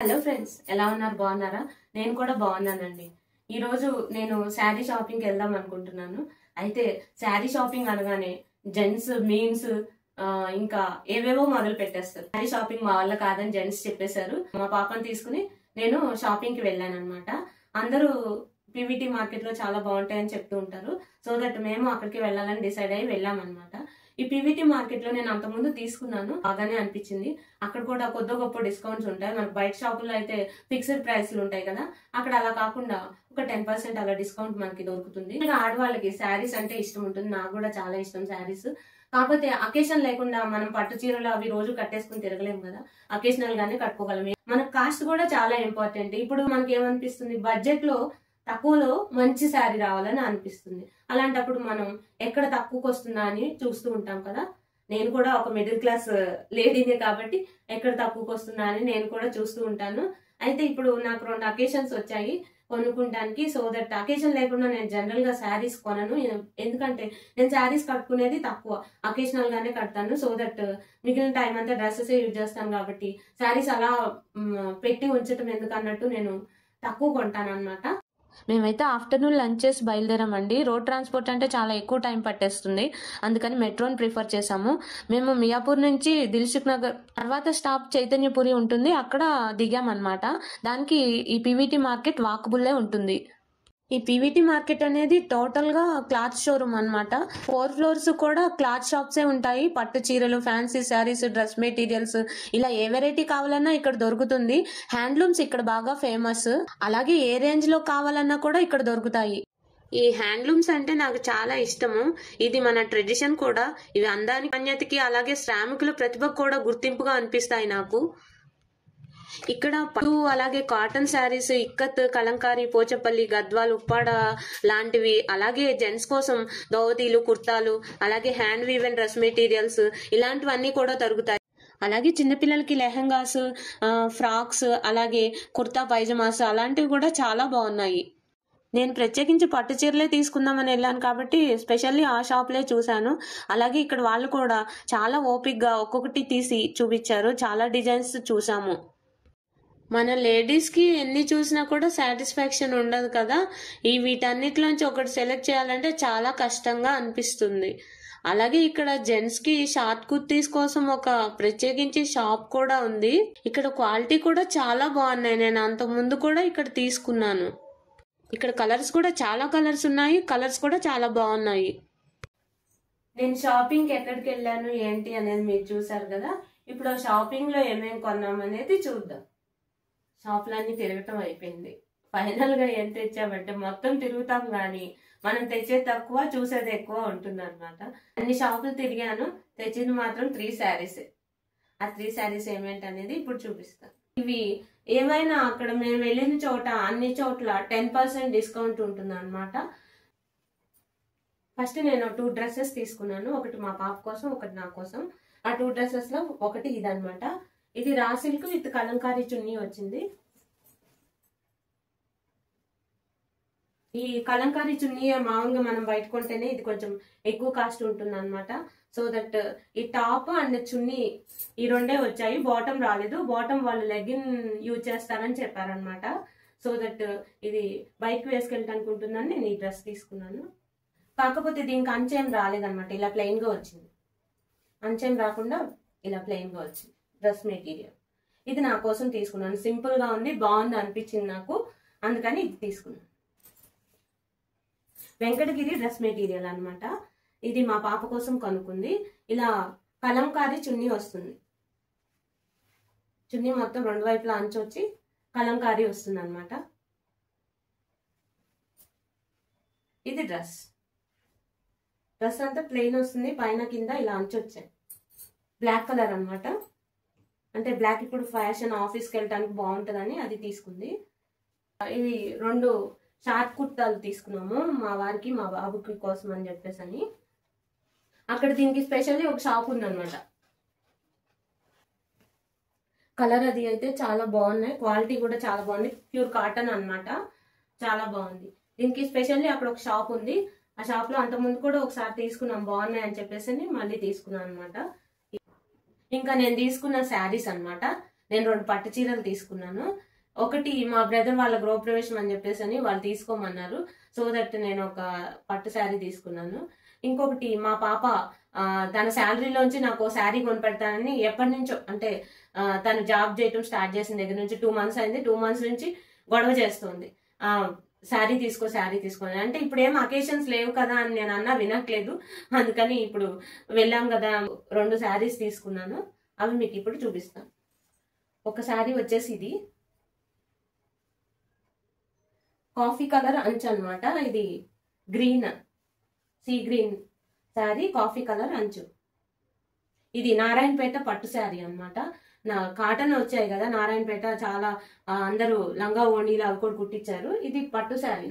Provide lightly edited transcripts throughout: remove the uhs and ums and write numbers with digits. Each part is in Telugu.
హలో ఫ్రెండ్స్, ఎలా ఉన్నారు? బాగున్నారా? నేను కూడా బాగున్నానండి. ఈరోజు నేను శారీ షాపింగ్కి వెళ్దాం అనుకుంటున్నాను. అయితే శారీ షాపింగ్ అనగానే జెంట్స్ మీమ్స్ ఇంకా ఏవేవో మొదలు పెట్టేస్తారు. శారీ షాపింగ్ మా వల్ల కాదని జెంట్స్ చెప్పేశారు. మా పాపను తీసుకుని నేను షాపింగ్కి వెళ్ళాను అనమాట. అందరూ పీవీటీ మార్కెట్ లో చాలా బాగుంటాయని చెప్తూ ఉంటారు. సో దట్ మేము అక్కడికి వెళ్ళాలని డిసైడ్ అయ్యి వెళ్ళామన్నమాట. ఈ పీవీటీ మార్కెట్ లో నేను అంతకుముందు తీసుకున్నాను, బాగానే అనిపించింది. అక్కడ కూడా కొద్ది గొప్ప డిస్కౌంట్స్ ఉంటాయి. మనకు బయట షాపుల్లో అయితే ఫిక్స్డ్ ప్రైస్లు ఉంటాయి కదా, అక్కడ అలా కాకుండా ఒక 10% అలా డిస్కౌంట్ మనకి దొరుకుతుంది. ఆడవాళ్ళకి శారీస్ అంటే ఇష్టం ఉంటుంది, నాకు కూడా చాలా ఇష్టం శారీస్. కాకపోతే అకేషన్ లేకుండా మనం పట్టు చీరలు అవి రోజు కట్టేసుకుని తిరగలేము కదా, అకేషనల్ గానే కట్టుకోగలం. మనకు కాస్ట్ కూడా చాలా ఇంపార్టెంట్. ఇప్పుడు మనకి ఏమనిపిస్తుంది, బడ్జెట్ లో తక్కువలో మంచి శారీ రావాలని అనిపిస్తుంది. అలాంటప్పుడు మనం ఎక్కడ తక్కువకి వస్తుందా అని చూస్తూ ఉంటాం కదా. నేను కూడా ఒక మిడిల్ క్లాస్ లేడీనే కాబట్టి ఎక్కడ తక్కువకి వస్తుందా అని నేను కూడా చూస్తూ ఉంటాను. అయితే ఇప్పుడు నాకు 2 అకేషన్స్ వచ్చాయి కొనుక్కుంటానికి. సో దట్ అకేషన్ లేకుండా నేను జనరల్ గా శారీస్ కొనను, ఎందుకంటే నేను శారీస్ కట్టుకునేది తక్కువ, అకేషనల్ గానే కడతాను. సో దట్ మిగిలిన టైం అంతా డ్రెస్సెస్ యూజ్ చేస్తాను కాబట్టి శారీస్ అలా పెట్టి ఉంచటం ఎందుకన్నట్టు నేను తక్కువ కొంటాను అనమాట. మేమైతే ఆఫ్టర్నూన్ లంచ్ చేసి బయలుదేరామండి. రోడ్ ట్రాన్స్పోర్ట్ అంటే చాలా ఎక్కువ టైం పట్టేస్తుంది, అందుకని మెట్రోని ప్రిఫర్ చేసాము. మేము మియాపూర్ నుంచి దిల్సుఖ్ నగర్ తర్వాత స్టాప్ చైతన్యపురి ఉంటుంది, అక్కడ దిగామన్నమాట. దానికి ఈ పీవీటీ మార్కెట్ వాకబుల్లే ఉంటుంది. ఈ పీవీటీ మార్కెట్ అనేది టోటల్ గా క్లాత్ షోరూమ్ అన్నమాట. 4 ఫ్లోర్స్ కూడా క్లాత్ షాప్సే ఉంటాయి. పట్టు చీరలు, ఫ్యాన్సీ శారీస్, డ్రెస్ మెటీరియల్స్ ఇలా ఏ వెరైటీ కావాలన్నా ఇక్కడ దొరుకుతుంది. హ్యాండ్లూమ్స్ ఇక్కడ బాగా ఫేమస్. అలాగే ఏ రేంజ్ లో కావాలన్నా కూడా ఇక్కడ దొరుకుతాయి. ఈ హ్యాండ్లూమ్స్ అంటే నాకు చాలా ఇష్టము. ఇది మన ట్రెడిషన్ కూడా. ఇవి అందానికి, నాణ్యతకి, అలాగే శ్రామికుల ప్రతిభకు కూడా గుర్తింపుగా అనిపిస్తాయి నాకు. ఇక్కడ పట్టు అలాగే కాటన్ శారీస్, ఇక్కత్, కలంకారీ, పోచపల్లి, గద్వాల్, ఉప్పాడ లాంటివి, అలాగే జెంట్స్ కోసం ధోతీలు, కుర్తాలు, అలాగే హ్యాండ్ వీవెన్ డ్రెస్ మెటీరియల్స్ ఇలాంటివన్నీ కూడా దొరుకుతాయి. అలాగే చిన్నపిల్లలకి లెహంగాస్, ఫ్రాక్స్, అలాగే కుర్తా పైజమాస్ అలాంటివి కూడా చాలా బాగున్నాయి. నేను ప్రత్యేకించి పట్టు చీరలే తీసుకుందామని వెళ్ళాను కాబట్టి స్పెషల్లీ ఆ షాప్లే చూశాను. అలాగే ఇక్కడ వాళ్ళు కూడా చాలా ఓపిక్గా ఒక్కొక్కటి తీసి చూపించారు. చాలా డిజైన్స్ చూసాము. మన లేడీస్ కి ఎన్ని చూసినా కూడా సాటిస్ఫాక్షన్ ఉండదు కదా. ఈ వీటన్నిటిలోంచి ఒకటి సెలెక్ట్ చేయాలంటే చాలా కష్టంగా అనిపిస్తుంది. అలాగే ఇక్కడ జెంట్స్ కి షార్ట్ కుర్తీస్ కోసం ఒక ప్రత్యేకించి షాప్ కూడా ఉంది. ఇక్కడ క్వాలిటీ కూడా చాలా బాగున్నాయి. నేను అంతకు ముందు కూడా ఇక్కడ తీసుకున్నాను. ఇక్కడ కలర్స్ కూడా చాలా కలర్స్ ఉన్నాయి, కలర్స్ కూడా చాలా బాగున్నాయి. నేను షాపింగ్ ఎక్కడికి వెళ్ళాను ఏంటి అనేది మీరు చూసారు కదా. ఇప్పుడు షాపింగ్ లో ఏమేమి కొన్నాం అనేది చూద్దాం. షాపులన్నీ తిరగటం అయిపోయింది. ఫైనల్ గా ఏం తెచ్చామంటే మొత్తం తిరుగుతాం గానీ మనం తెచ్చేది తక్కువ, చూసేది ఎక్కువ ఉంటుంది అనమాట. అన్ని షాపులు తిరిగాను, తెచ్చింది మాత్రం 3 శారీస్. ఆ 3 శారీస్ ఏమేంటనేది ఇప్పుడు చూపిస్తాను. ఇవి ఏమైనా అక్కడ మేము వెళ్ళిన చోట అన్ని చోట్ల 10% డిస్కౌంట్ ఉంటుంది అనమాట. ఫస్ట్ నేను 2 డ్రెస్సెస్ తీసుకున్నాను, ఒకటి మా పాప కోసం, ఒకటి నా కోసం. ఆ 2 డ్రెస్సెస్ లో ఒకటి ఇదనమాట. ఇది రా సిల్క్ విత్ కలంకారీ చున్నీ వచ్చింది. ఈ కలంకారీ చున్నీ మామూలుగా మనం బయట కొంటేనే ఇది కొంచెం ఎక్కువ కాస్ట్ ఉంటుంది అనమాట. సో దట్ ఈ టాప్ అండ్ చున్నీ ఈ 2 వచ్చాయి, బాటమ్ రాలేదు. బాటమ్ వాళ్ళు లెగిన్ యూజ్ చేస్తారని చెప్పారనమాట. సో దట్ ఇది బైక్ వేసుకెళ్ళటానికి ఉంటుందని నేను ఈ డ్రెస్ తీసుకున్నాను. కాకపోతే దీనికి అంచేం రాలేదనమాట, ఇలా ప్లెయిన్ గా వచ్చింది. అంచేం రాకుండా ఇలా ప్లెయిన్ గా వచ్చింది డ్రెస్ మెటీరియల్. ఇది నా కోసం తీసుకున్నాను. సింపుల్ గా ఉంది, బాగుంది అనిపించింది నాకు, అందుకని ఇది తీసుకున్నాను. వెంకటగిరి డ్రెస్ మెటీరియల్ అనమాట. ఇది మా పాప కోసం కనుక్కుంది. ఇలా కలంకారీ చున్నీ వస్తుంది. చున్నీ మొత్తం 2 వైపులా అంచు వచ్చి కలంకారీ వస్తుంది అనమాట. ఇది డ్రెస్ అంతా ప్లెయిన్ వస్తుంది, పైన కింద ఇలా అంచు వచ్చాయి. బ్లాక్ కలర్ అనమాట. అంటే బ్లాక్ ఇప్పుడు ఫ్యాషన్, ఆఫీస్కి వెళ్ళటానికి బాగుంటుందని అది తీసుకుంది. ఇవి 2 షార్ట్ కుర్తాలు తీసుకున్నాము మా వారికి, మా బాబుకి కోసం అని చెప్పేసి అని. అక్కడ దీనికి స్పెషల్లీ ఒక షాప్ ఉందన్నమాట. కలర్ అది అయితే చాలా బాగున్నాయి, క్వాలిటీ కూడా చాలా బాగుంది, ప్యూర్ కాటన్ అనమాట, చాలా బాగుంది. దీనికి స్పెషల్లీ అక్కడ ఒక షాప్ ఉంది. ఆ షాప్ లో అంతకుముందు కూడా ఒకసారి తీసుకున్నాం, బాగున్నాయి అని చెప్పేసి మళ్ళీ తీసుకున్నాను అనమాట. ఇంకా నేను తీసుకున్న శారీస్ అనమాట. నేను 2 పట్టు చీరలు తీసుకున్నాను. ఒకటి మా బ్రదర్ వాళ్ళ గృహప్రవేశం అని చెప్పేసి అని వాళ్ళు తీసుకోమన్నారు. సో దట్ నేను ఒక పట్టు శారీ తీసుకున్నాను. ఇంకొకటి మా పాప తన శాలరీలోంచి నాకు శారీ కొనిపెడతానని ఎప్పటి నుంచో, అంటే తను జాబ్ చేయటం స్టార్ట్ చేసిన దగ్గర నుంచి 2 months అయింది. 2 months నుంచి గొడవ చేస్తుంది. శారీ తీసుకో అంటే ఇప్పుడు ఏం అకేషన్స్ లేవు కదా అని నేను అన్నా వినట్లేదు. అందుకని ఇప్పుడు వెళ్ళాం కదా 2 శారీస్ తీసుకున్నాను. అవి మీకు ఇప్పుడు చూపిస్తాను. ఒక శారీ వచ్చేసి ఇది కాఫీ కలర్ అంచు అనమాట. ఇది green, sea green sari, coffee colour అంచు. ఇది నారాయణపేట పట్టు శారీ అనమాట. కాటన్ వచ్చాయి కదా నారాయణపేట, చాలా అందరూ లంగా ఓణీలు అవి కూడా కుట్టించారు. ఇది పట్టు శారీ.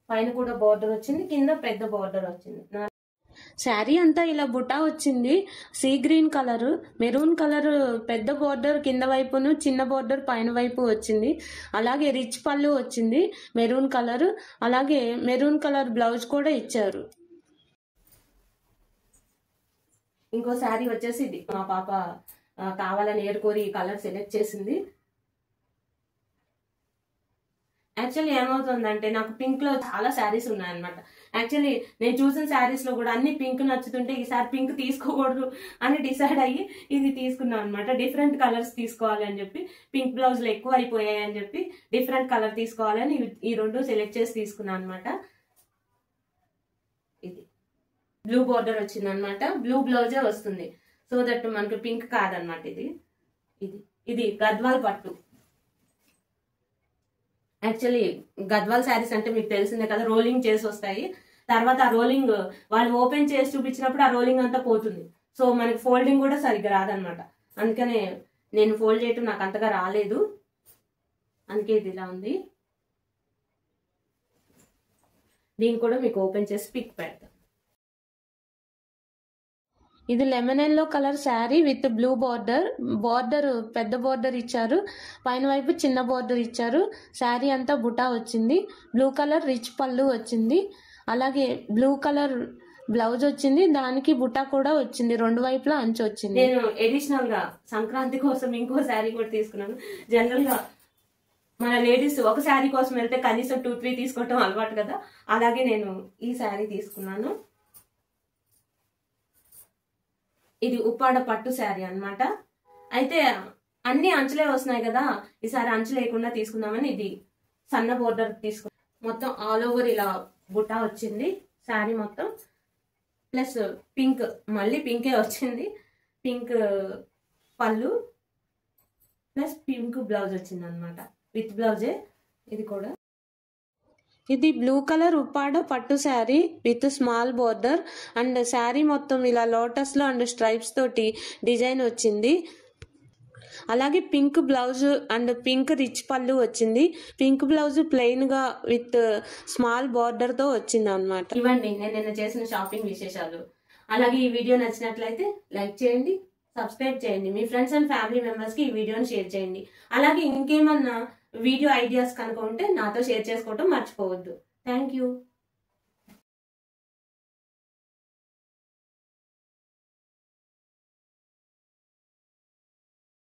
పైన కూడా బోర్డర్ వచ్చింది, కింద పెద్ద బోర్డర్ వచ్చింది. శారీ అంతా ఇలా బుటా వచ్చింది. Sea green colour, maroon colour పెద్ద బోర్డర్ కింద వైపును, చిన్న బోర్డర్ పైన వైపు వచ్చింది. అలాగే రిచ్ పళ్ళు వచ్చింది మెరూన్ కలర్. అలాగే మెరూన్ కలర్ బ్లౌజ్ కూడా ఇచ్చారు. ఇంకో శారీ వచ్చేసి ఇది మా పాప కావాలని ఏరుకోరి కలర్ సెలెక్ట్ చేసింది. యాక్చువల్లీ ఏమవుతుందంటే నాకు పింక్ లో చాలా శారీస్ ఉన్నాయన్నమాట. యాక్చువల్లీ నేను చూసిన శారీస్ లో కూడా అన్ని పింక్ నచ్చుతుంటే ఈసారి పింక్ తీసుకోకూడదు అని డిసైడ్ అయ్యి ఇది తీసుకున్నాను అనమాట. డిఫరెంట్ కలర్స్ తీసుకోవాలి అని చెప్పి, పింక్ బ్లౌజ్లు ఎక్కువ అయిపోయాయి అని చెప్పి డిఫరెంట్ కలర్ తీసుకోవాలని ఈ 2 సెలెక్ట్ చేసి తీసుకున్నాను అనమాట. ఇది బ్లూ బోర్డర్ వచ్చింది అనమాట. బ్లూ బ్లౌజే వస్తుంది. సో దట్ మనకి పింక్ కాదనమాట. ఇది గద్వాల్ పట్టు. యాక్చువల్లీ గద్వాల్ శారీస్ అంటే మీకు తెలిసిందే కదా, రోలింగ్ చేసి వస్తాయి. తర్వాత ఆ రోలింగ్ వాళ్ళు ఓపెన్ చేసి చూపించినప్పుడు ఆ రోలింగ్ అంతా పోతుంది. సో మనకి ఫోల్డింగ్ కూడా సరిగ్గా రాదనమాట. అందుకనే నేను ఫోల్డ్ చేయటం నాకు అంతగా రాలేదు. అందుకే ఇది ఇలా ఉంది. దీన్ని కూడా మీకు ఓపెన్ చేసి పిక్ పెడతాను. ఇది lemon yellow colour sari with blue border పెద్ద బోర్డర్ ఇచ్చారు. పైన వైపు చిన్న బోర్డర్ ఇచ్చారు. శారీ అంతా బుటా వచ్చింది. బ్లూ కలర్ రిచ్ పళ్ళు వచ్చింది. అలాగే బ్లూ కలర్ బ్లౌజ్ వచ్చింది. దానికి బుటా కూడా వచ్చింది. 2 వైపులా అంచు వచ్చింది. నేను ఎడిషనల్ గా సంక్రాంతి కోసం ఇంకో శారీ కూడా తీసుకున్నాను. జనరల్ గా మన లేడీస్ ఒక శారీ కోసం వెళ్తే కనీసం 2-3 తీసుకోవటం అలవాటు కదా, అలాగే నేను ఈ శారీ తీసుకున్నాను. ఇది ఉప్పాడ పట్టు శారీ అనమాట. అయితే అన్ని అంచులే వస్తున్నాయి కదా, ఈసారి అంచు లేకుండా తీసుకుందామని ఇది సన్న బోర్డర్ తీసుకున్నాం. మొత్తం ఆల్ ఓవర్ ఇలా బుటా వచ్చింది శారీ మొత్తం. ప్లస్ పింక్, మళ్ళీ పింకే వచ్చింది. పింక్ పళ్ళు ప్లస్ పింక్ బ్లౌజ్ వచ్చింది అనమాట. విత్ బ్లౌజే ఇది కూడా. ఇది బ్లూ కలర్ ఉప్పాడ పట్టు sari with small border and sari మొత్తం ఇలా లోటస్ లో అండ్ స్ట్రైప్స్ తోటి డిజైన్ వచ్చింది. అలాగే pink blouse and pink rich పళ్ళు వచ్చింది. పింక్ బ్లౌజ్ ప్లెయిన్ గా విత్ స్మాల్ బోర్డర్ తో వచ్చింది అనమాట. ఇవ్వండి నేను నిన్న చేసిన షాపింగ్ విశేషాలు. అలాగే ఈ వీడియో నచ్చినట్లయితే లైక్ చేయండి, సబ్స్క్రైబ్ చేయండి, మీ ఫ్రెండ్స్ అండ్ ఫ్యామిలీ మెంబర్స్ కి ఈ వీడియోని షేర్ చేయండి. అలాగే ఇంకేమన్నా వీడియో ఐడియాస్ కనుక ఉంటే నాతో షేర్ చేసుకోవటం మర్చిపోవద్దు. Thank you.